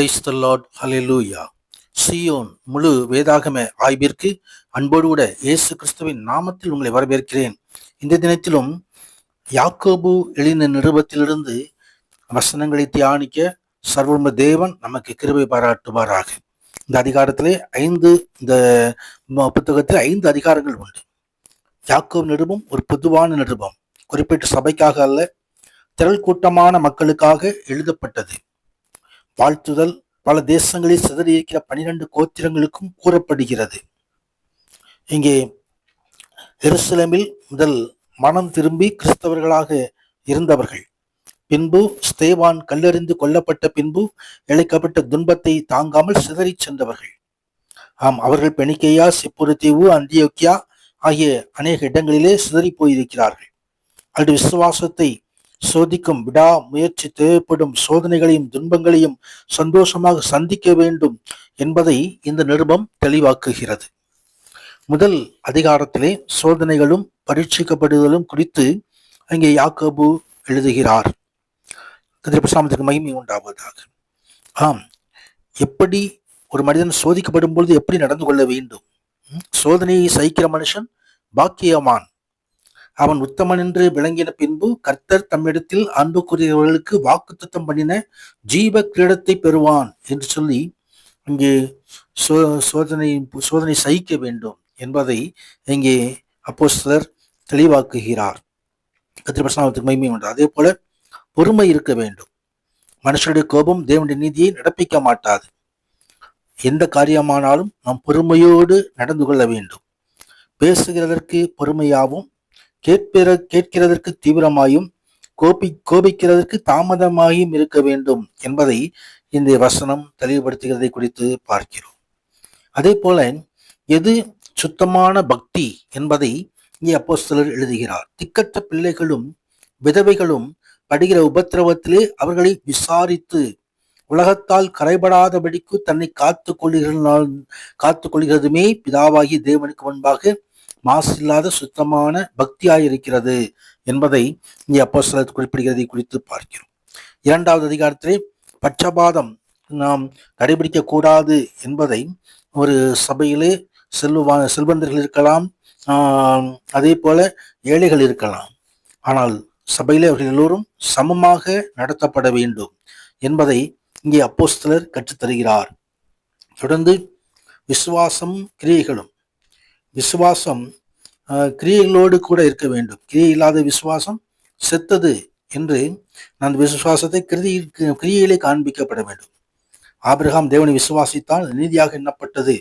Praise the Lord, ஹல்லேலூயா. சீயோன் முழு வேதாகம ஆய்விற்கு அன்போடு கூட இயேசு கிறிஸ்துவின் நாமத்தில் உங்களை வரவேற்கிறேன். இந்த தினத்திலும் யாக்கோபு எழுதின நிருபத்திலிருந்து வசனங்களை தியானிக்க சர்வம தேவன் நமக்கு கிருபை பாராட்டுவாராக. இந்த அதிகாரத்திலே இந்த புத்தகத்தில் 5 அதிகாரங்கள் உண்டு. யாக்கோபு நிருபம் ஒரு பொதுவான நிருபம், குறிப்பிட்ட சபைக்காக அல்ல, திரள் கூட்டமான மக்களுக்காக எழுதப்பட்டது. வாழ்த்துதல் பல தேசங்களில் சிதறியிருக்கிற 12 கோத்திரங்களுக்கும் கூறப்படுகிறது. இங்கே எருசலேமில் முதல் மனம் திரும்பி கிறிஸ்தவர்களாக இருந்தவர்கள், பின்பு ஸ்தேவான் கல்லெறிந்து கொல்லப்பட்ட பின்பு இழைக்கப்பட்ட துன்பத்தை தாங்காமல் சிதறி சென்றவர்கள். அவர்கள் பெனிக்கேயா, சிப்புரு தீவு, அந்தியோக்கியா ஆகிய அநேக இடங்களிலே சிதறி போயிருக்கிறார்கள். அது விசுவாசத்தை சோதிக்கும் விடா முயற்சி தேவைப்படும் சோதனைகளையும் துன்பங்களையும் சந்தோஷமாக சந்திக்க வேண்டும் என்பதை இந்த நிருபம் தெளிவாக்குகிறது. முதல் அதிகாரத்திலே சோதனைகளும் பரீட்சிக்கப்படுதலும் குறித்து அங்கே யாக்கோபு எழுதுகிறார். கர்த்தருக்கு மகிமை உண்டாவதாக. எப்படி ஒரு மனிதன் சோதிக்கப்படும் பொழுது எப்படி நடந்து கொள்ள வேண்டும்? சோதனையை சகிக்கிற மனுஷன் பாக்கியவான், அவன் உத்தமன் என்று விளங்கின பின்பு கர்த்தர் தம்மிடத்தில் அன்புக்குரியவர்களுக்கு வாக்குத்தத்தம் பண்ணின ஜீவ கிரீடத்தை பெறுவான் என்று சொல்லி இங்கே சோதனை சகிக்க வேண்டும் என்பதை இங்கே அப்போஸ்தலர் தெளிவாக்குகிறார். கர்த்தருக்கு மகிமை உண்டு. அதே போல பொறுமை இருக்க வேண்டும். மனுஷனுடைய கோபம் தேவனுடைய நீதியை நடப்பிக்க மாட்டாது. எந்த காரியமானாலும் நாம் பொறுமையோடு நடந்து கொள்ள வேண்டும். பேசுகிறதற்கு பொறுமையாகவும், கேட்கிறதற்கு தீவிரமாயும், கோபிக்கிறதற்கு தாமதமாயும் இருக்க வேண்டும் என்பதை இந்த வசனம் தெளிவுபடுத்துகிறதை குறித்து பார்க்கிறோம். அதே போல எது சுத்தமான பக்தி என்பதை இங்கே அப்போஸ்தலர் எழுதுகிறார். திக்கற்ற பிள்ளைகளும் விதவைகளும் படுகிற உபத்திரவத்திலே அவர்களை விசாரித்து உலகத்தால் கரைபடாதபடிக்கு தன்னை காத்து கொள்கிறதுமே பிதாவாகி தேவனுக்கு முன்பாக மாசில்லாத சுத்தமான பக்தியாயிருக்கிறது என்பதை இங்கே அப்போஸ்தலர் குறிப்பிடுகிறதை குறித்து பார்க்கிறோம். 2வது அதிகாரத்திலே பட்சபாதம் நாம் கடைபிடிக்க கூடாது என்பதை, ஒரு சபையிலே செல்வந்தர்கள் இருக்கலாம், அதே போல ஏழைகள் இருக்கலாம், ஆனால் சபையிலே அவர்கள் எல்லோரும் சமமாக நடத்தப்பட வேண்டும் என்பதை இங்கே அப்போஸ்தலர் கற்றுத்தருகிறார். தொடர்ந்து விசுவாசம் கிரியைகளும், விசுவாசம் கிரியைகளோடு கூட இருக்க வேண்டும். கிரியை இல்லாத விசுவாசம் செத்தது என்று அந்த விசுவாசத்தை கிரியையிலே காண்பிக்கப்பட வேண்டும். ஆபிரகாம் தேவனை விசுவாசித்தால் நீதியாக எண்ணப்பட்டது.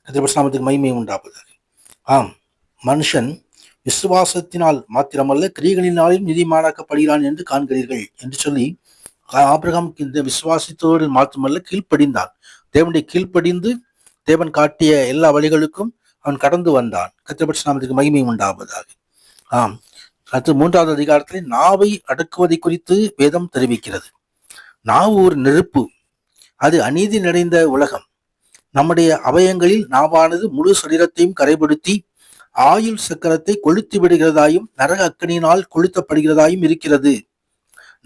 கர்த்தருக்கு மகிமை உண்டாவதாக. மனுஷன் விசுவாசத்தினால் மாத்திரமல்ல கிரியைகளினாலும் நீதிமானாக்கப்படுகிறான் என்று காண்கிறீர்கள் என்று சொல்லி ஆபிரகாம் இந்த விசுவாசத்தோடு மாத்திரமல்ல கீழ்ப்படிந்தான். தேவனுடைய கீழ்ப்படிந்து தேவன் காட்டிய எல்லா வழிகளுக்கும் அவன் கடந்து வந்தான். கர்த்தருக்கு மகிமை உண்டாவதாக. அடுத்து 3வது அதிகாரத்தில் நாவை அடக்குவதை குறித்து வேதம் தெரிவிக்கிறது. நாவு ஒரு நெருப்பு, அது அநீதி நிறைந்த உலகம். நம்முடைய அவயங்களில் நாவானது முழு சரீரத்தையும் கரைப்படுத்தி ஆயுள் சக்கரத்தை கொளுத்தி விடுகிறதாயும் நரக அக்கனியினால் கொளுத்தப்படுகிறதாயும் இருக்கிறது.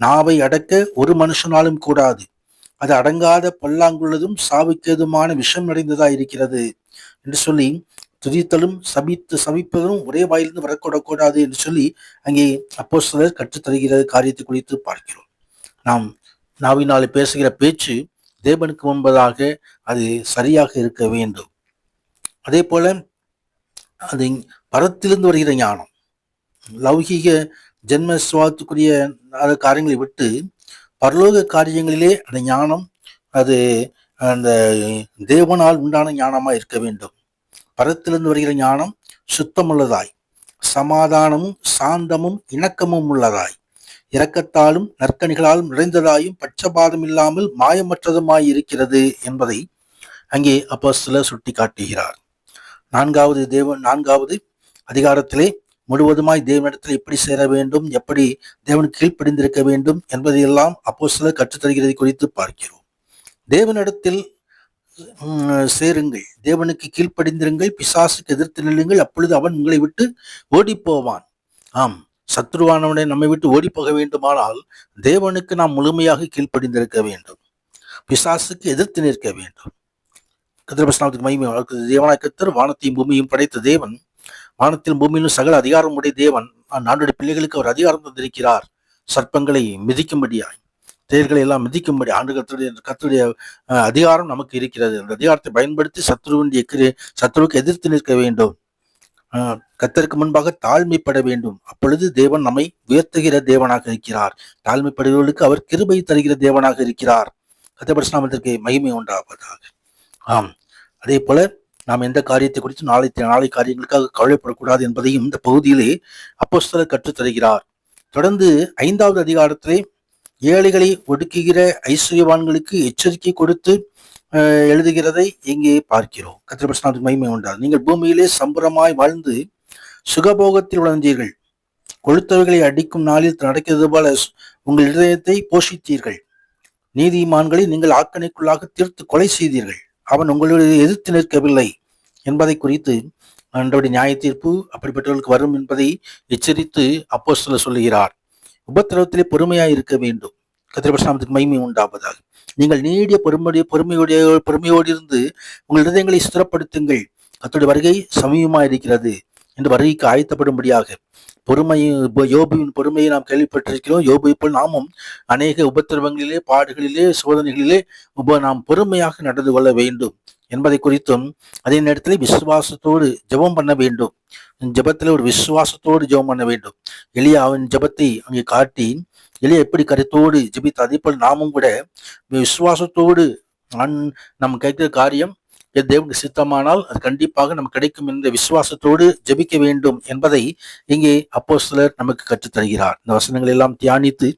நாவை அடக்க ஒரு மனுஷனாலும் கூடாது. அது அடங்காத பல்லாங்குள்ளதும் சாவுக்கேதுமான விஷம் நிறைந்ததா இருக்கிறது என்று சொல்லி துதித்தலும் சபிப்பதும் ஒரே வாயிலிருந்து வரக்கூடக்கூடாது என்று சொல்லி அங்கே அப்போஸ்தலர் கற்றுத்தருகிற காரியத்தை குறித்து பார்க்கிறோம். நாம் நாவினாலே பேசுகிற பேச்சு தேவனுக்கு முன்பதாக அது சரியாக இருக்க வேண்டும். அதே போல அது பரத்திலிருந்து வருகிற ஞானம், லௌகீக ஜென்ம சுவாத்துக்குரிய காரியங்களை விட்டு பரலோக காரியங்களிலே அந்த ஞானம் அது அந்த தேவனால் உண்டான ஞானமா இருக்க வேண்டும். பரத்திலிருந்து வருகிற ஞானம் சுத்தமுள்ளதாய், சமாதானமும் சாந்தமும் இணக்கமும் உள்ளதாய், இரக்கத்தாலும் நற்கனிகளாலும் நிறைந்ததாயும் பட்சபாதம் இல்லாமல் மாயமற்றதுமாய் இருக்கிறது என்பதை அங்கே அப்போஸ்தலர் சுட்டி காட்டுகிறார். 4வது அதிகாரத்திலே முழுவதுமாய் தேவனிடத்தில் எப்படி சேர வேண்டும், எப்படி தேவனுக்கு கீழ்ப்படிந்திருக்க வேண்டும் என்பதையெல்லாம் அப்போஸ்தலர் கற்றுத்தருகிறதை குறித்து பார்க்கிறோம். தேவனிடத்தில் சேருங்கள், தேவனுக்கு கீழ்ப்படிந்திருங்கள், பிசாசுக்கு எதிர்த்து நில்லுங்கள், அப்பொழுது அவன் உங்களை விட்டு ஓடி போவான். சத்ருவானவனை நம்மை விட்டு ஓடி போக வேண்டுமானால் தேவனுக்கு நாம் முழுமையாக கீழ்ப்படிந்திருக்க வேண்டும். பிசாசுக்கு எதிர்த்து நிற்க வேண்டும். கத்திரபஸ்நாமத்துக்கு மகிமை. தேவனாய் கர்த்தர் வானத்தையும் பூமியும் படைத்த தேவன், வானத்திலும் பூமியிலும் சகல அதிகாரம் உடைய தேவன். நாடுடைய பிள்ளைகளுக்கு அவர் அதிகாரம் தந்திருக்கிறார். சர்ப்பங்களை மிதிக்கும்படியாய், தேர்களை எல்லாம் மிதிக்கும்படி கர்த்தருடைய அதிகாரம் நமக்கு இருக்கிறது. அந்த அதிகாரத்தை பயன்படுத்தி சத்ருவுக்கு எதிர்த்து நிற்க வேண்டும். கர்த்தருக்கு முன்பாக தாழ்மைப்பட வேண்டும். அப்பொழுது தேவன் நம்மை உயர்த்துகிற தேவனாக இருக்கிறார். தாழ்மைப்படுகிறவர்களுக்கு அவர் கிருபை தருகிற தேவனாக இருக்கிறார். கர்த்தருடைய நாமத்திற்கு மகிமை உண்டாவதாக. ஆம், அதே போல நாம் எந்த காரியத்தை குறித்து நாளை காரியங்களுக்காக கவலைப்படக்கூடாது என்பதையும் இந்த பகுதியிலே அப்போஸ்தலர் கற்றுத் தருகிறார். தொடர்ந்து 5வது அதிகாரத்திலே ஏழைகளை ஒடுக்குகிற ஐஸ்வர்யவான்களுக்கு எச்சரிக்கை கொடுத்து எழுதுகிறதை இங்கே பார்க்கிறோம். கர்த்தருடைய மகிமை உண்டாது. நீங்கள் பூமியிலே சம்பரமாய் வாழ்ந்து சுகபோகத்தில் உணர்ந்தீர்கள். கொழுத்தவைகளை அடிக்கும் நாளில் நடக்கிறது போல உங்கள் இதயத்தை போஷித்தீர்கள். நீதிமான்களை நீங்கள் ஆக்கணைக்குள்ளாக தீர்த்து கொலை செய்தீர்கள். அவன் உங்களுடைய எதிர்த்து நிற்கவில்லை என்பதை குறித்து ஆண்டவருடைய நியாய தீர்ப்பு அப்படிப்பட்டவர்களுக்கு வரும் என்பதை எச்சரித்து அப்போஸ்தலர் சொல்லுகிறார். உபத்திரவத்திலே பொறுமையாய் இருக்க வேண்டும். கர்த்தருடைய நாமத்துக்கு மகிமை உண்டாவதாக. நீங்கள் நீடிய பொறுமையோடு இருந்து உங்கள் இதயங்களை ஸ்திரப்படுத்துங்கள். கர்த்தருடைய வருகை சமீபமாக இருக்கிறது என்று வருகைக்கு ஆயத்தப்படும்படியாக. யோபுவின் பொறுமையை நாம் கேள்விப்பட்டிருக்கிறோம். யோபுவை போல் நாமும் அநேக உபத்திரவங்களிலே, பாடுகளிலே, சோதனைகளிலே நாம் பொறுமையாக நடந்து கொள்ள வேண்டும் என்பதை குறித்தும், அதே நேரத்தில் விசுவாசத்தோடு ஜெபம் பண்ண வேண்டும். ஜெபத்தில் ஒரு விசுவாசத்தோடு ஜெபம் பண்ண வேண்டும். எலியாவின் ஜெபத்தை அங்கே காட்டி எலியா எப்படி கருத்தோடு ஜெபித்து, அதே போல் நாமும் கூட விசுவாசத்தோடு நம்ம கேட்கிற காரியம் தேவனுக்கு சித்தமானால் அது கண்டிப்பாக நமக்கு கிடைக்கும் என்ற விசுவாசத்தோடு ஜெபிக்க வேண்டும் என்பதை இங்கே அப்போஸ்தலர் நமக்கு கற்றுத்தருகிறார். இந்த வசனங்கள் எல்லாம் தியானித்து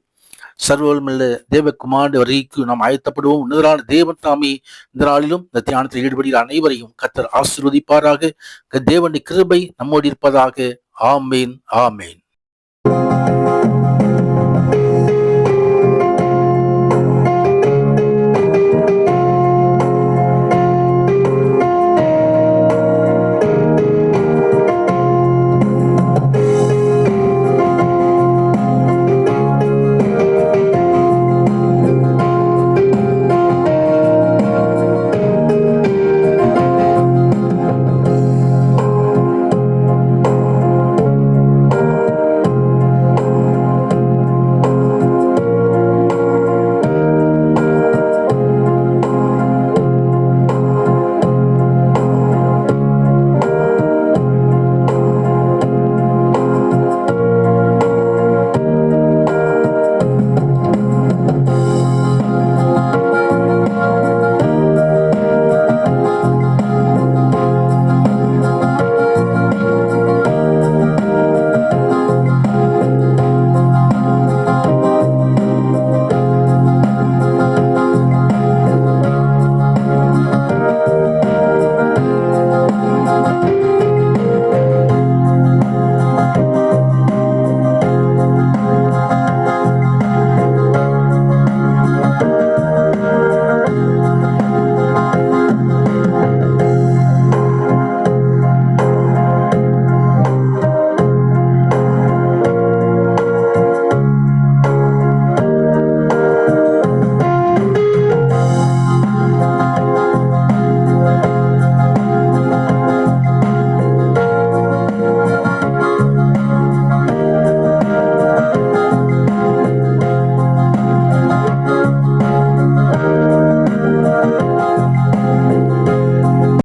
சர்வவல்லமையுள்ள தேவகுமாரனுடைய வருகைக்கு நாம் ஆயத்தப்படுவோம். உன்னதரான தேவன் தாமே இந்த நாளிலும் இந்த தியானத்தில் ஈடுபடுகிற அனைவரையும் கர்த்தர் ஆசீர்வதிப்பாராக. தேவனுடைய கிருபை நம்மோடு இருப்பதாக. ஆமேன், ஆமேன்.